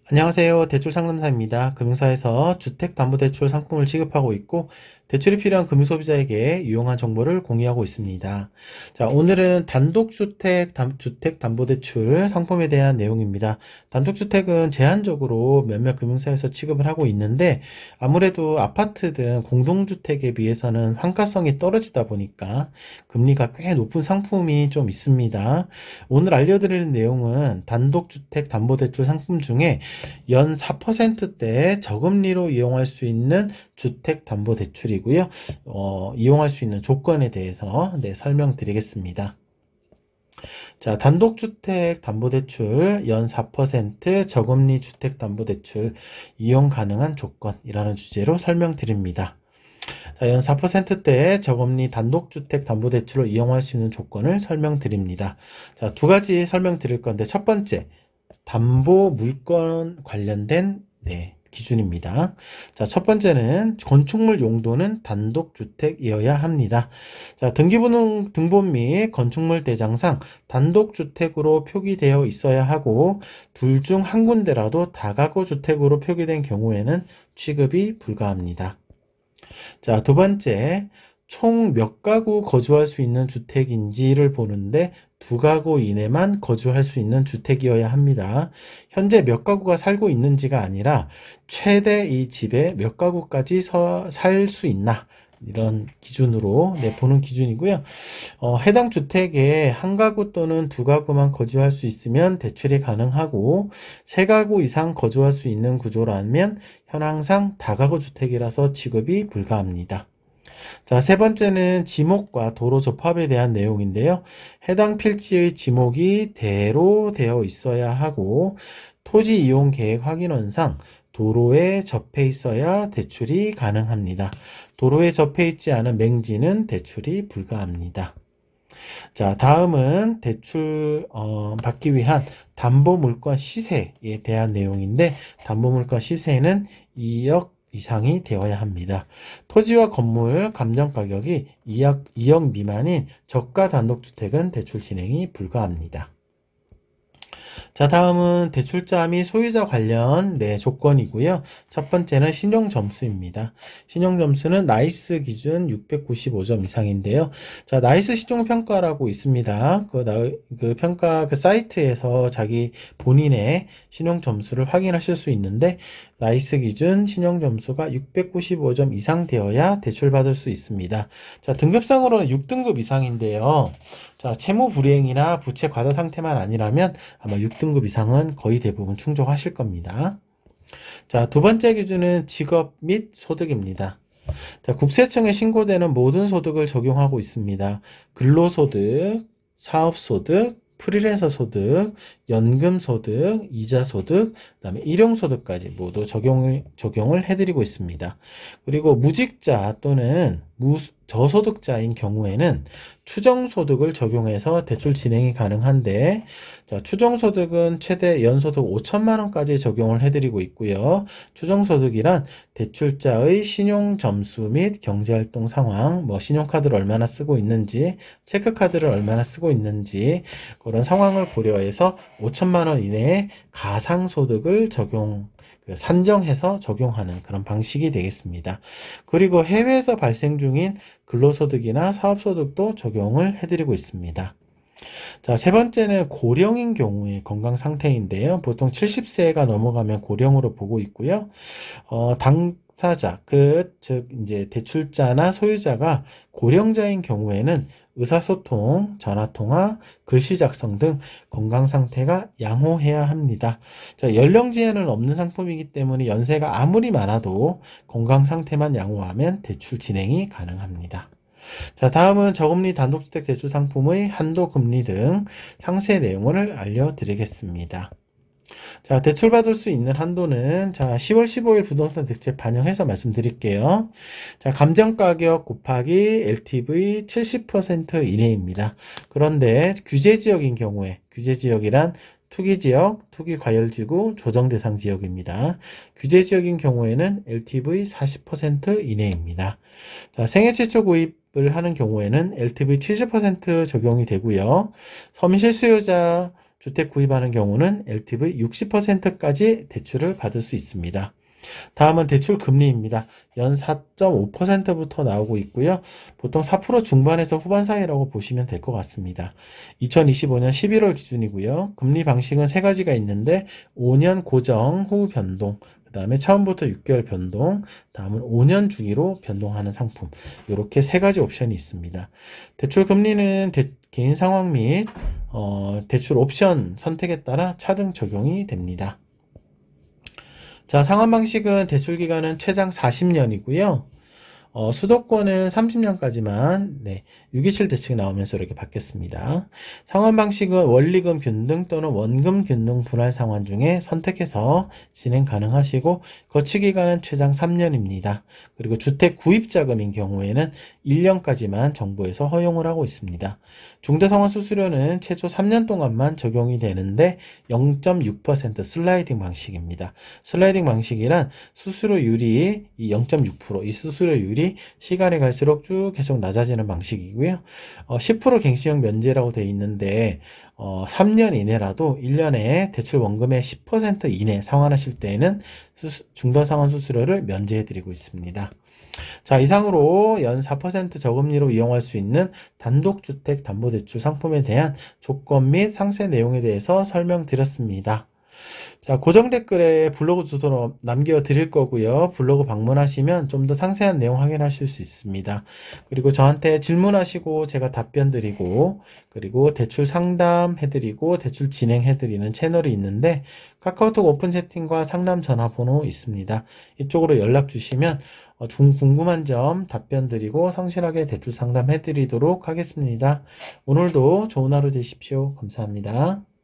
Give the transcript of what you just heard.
안녕하세요. 대출상담사입니다. 금융사에서 주택담보대출 상품을 지급하고 있고 대출이 필요한 금융소비자에게 유용한 정보를 공유하고 있습니다. 자, 오늘은 주택담보대출 상품에 대한 내용입니다. 단독주택은 제한적으로 몇몇 금융사에서 취급을 하고 있는데 아무래도 아파트 등 공동주택에 비해서는 환가성이 떨어지다 보니까 금리가 꽤 높은 상품이 좀 있습니다. 오늘 알려드리는 내용은 단독주택담보대출 상품 중에 연 4%대 저금리로 이용할 수 있는 주택담보대출이고요. 이용할 수 있는 조건에 대해서 설명드리겠습니다. 자, 단독주택담보대출 연 4% 저금리 주택담보대출 이용 가능한 조건이라는 주제로 설명드립니다. 자, 연 4%대 저금리 단독주택담보대출을 이용할 수 있는 조건을 설명드립니다. 자, 두 가지 설명드릴 건데 첫 번째, 담보 물건 관련된 기준입니다. 자, 첫 번째는 건축물 용도는 단독주택이어야 합니다. 자, 등본 및 건축물 대장상 단독주택으로 표기되어 있어야 하고 둘 중 한 군데라도 다가구 주택으로 표기된 경우에는 취급이 불가합니다. 자, 두 번째, 총 몇 가구 거주할 수 있는 주택인지를 보는데 두 가구 이내만 거주할 수 있는 주택이어야 합니다. 현재 몇 가구가 살고 있는지가 아니라 최대 이 집에 몇 가구까지 살 수 있나, 이런 기준으로 보는 기준이고요. 해당 주택에 한 가구 또는 두 가구만 거주할 수 있으면 대출이 가능하고 세 가구 이상 거주할 수 있는 구조라면 현황상 다가구 주택이라서 취급이 불가합니다. 자, 세 번째는 지목과 도로 접합에 대한 내용인데요. 해당 필지의 지목이 대로 되어 있어야 하고 토지 이용 계획 확인원상 도로에 접해 있어야 대출이 가능합니다. 도로에 접해 있지 않은 맹지는 대출이 불가합니다. 자, 다음은 대출 받기 위한 담보물건 시세에 대한 내용인데 담보물건 시세는 2억 이상이 되어야 합니다. 토지와 건물 감정가격이 2억 미만인 저가 단독주택은 대출 진행이 불가합니다. 자, 다음은 대출자 및 소유자 관련 조건이고요. 첫 번째는 신용점수입니다. 신용점수는 나이스 기준 695점 이상인데요. 자, 나이스 신용평가라고 있습니다. 그 평가 그 사이트에서 자기 본인의 신용점수를 확인하실 수 있는데 나이스 기준 신용점수가 695점 이상 되어야 대출받을 수 있습니다. 자, 등급상으로는 6등급 이상인데요. 자, 채무 불이행이나 부채 과다 상태만 아니라면 아마 6등급 이상은 거의 대부분 충족하실 겁니다. 자, 두 번째 기준은 직업 및 소득입니다. 자, 국세청에 신고되는 모든 소득을 적용하고 있습니다. 근로소득, 사업소득, 프리랜서 소득, 연금소득, 이자소득, 그 다음에 일용소득까지 모두 적용을 해드리고 있습니다. 그리고 무직자 또는 저소득자인 경우에는 추정소득을 적용해서 대출 진행이 가능한데, 자, 추정소득은 최대 연소득 5천만 원까지 적용을 해드리고 있고요. 추정소득이란 대출자의 신용점수 및 경제활동 상황, 신용카드를 얼마나 쓰고 있는지, 체크카드를 얼마나 쓰고 있는지 그런 상황을 고려해서 5천만 원 이내에 가상소득을 산정해서 적용하는 그런 방식이 되겠습니다. 그리고 해외에서 발생 중인 근로소득이나 사업소득도 적용을 해드리고 있습니다. 자, 세 번째는 고령인 경우의 건강 상태인데요. 보통 70세가 넘어가면 고령으로 보고 있고요. 당사자, 즉 이제 대출자나 소유자가 고령자인 경우에는 의사소통, 전화통화, 글씨 작성 등 건강 상태가 양호해야 합니다. 자, 연령 제한은 없는 상품이기 때문에 연세가 아무리 많아도 건강 상태만 양호하면 대출 진행이 가능합니다. 자, 다음은 저금리 단독주택 대출 상품의 한도 금리 등 상세 내용을 알려드리겠습니다. 자, 대출받을 수 있는 한도는 10월 15일 부동산 대책 반영해서 말씀드릴게요. 자, 감정가격 곱하기 LTV 70% 이내입니다. 그런데 규제지역인 경우에, 규제지역이란 투기지역, 투기과열지구, 조정대상 지역입니다. 규제지역인 경우에는 LTV 40% 이내입니다. 자, 생애 최초 구입을 하는 경우에는 LTV 70% 적용이 되고요. 서민실수요자 주택 구입하는 경우는 LTV 60%까지 대출을 받을 수 있습니다. 다음은 대출 금리입니다. 연 4.5%부터 나오고 있고요. 보통 4% 중반에서 후반 사이라고 보시면 될 것 같습니다. 2025년 11월 기준이고요. 금리 방식은 세 가지가 있는데 5년 고정 후 변동, 그 다음에 처음부터 6개월 변동, 다음은 5년 주기로 변동하는 상품, 이렇게 세 가지 옵션이 있습니다. 대출 금리는 개인 상황 및 대출 옵션 선택에 따라 차등 적용이 됩니다. 자, 상환 방식은 대출 기간은 최장 40년이고요. 수도권은 30년까지만 627 대책이 나오면서 이렇게 바뀌었습니다. 상환 방식은 원리금 균등 또는 원금 균등 분할 상환 중에 선택해서 진행 가능하시고 거치 기간은 최장 3년입니다. 그리고 주택 구입 자금인 경우에는 1년까지만 정부에서 허용을 하고 있습니다. 중대상환 수수료는 최초 3년 동안만 적용이 되는데 0.6% 슬라이딩 방식입니다. 슬라이딩 방식이란 수수료율이 이 0.6%, 이 수수료율이 시간이 갈수록 쭉 계속 낮아지는 방식이고요. 10% 갱신형 면제라고 되어 있는데 3년 이내라도 1년에 대출 원금의 10% 이내 상환하실 때에는 중도상환 수수료를 면제해 드리고 있습니다. 자, 이상으로 연 4% 저금리로 이용할 수 있는 단독주택 담보대출 상품에 대한 조건 및 상세 내용에 대해서 설명드렸습니다. 자, 고정 댓글에 블로그 주소로 남겨드릴 거고요. 블로그 방문하시면 좀 더 상세한 내용 확인하실 수 있습니다. 그리고 저한테 질문하시고 제가 답변 드리고, 그리고 대출 상담해드리고 대출 진행해드리는 채널이 있는데 카카오톡 오픈 채팅과 상담 전화번호 있습니다. 이쪽으로 연락 주시면 궁금한 점 답변 드리고 성실하게 대출 상담해드리도록 하겠습니다. 오늘도 좋은 하루 되십시오. 감사합니다.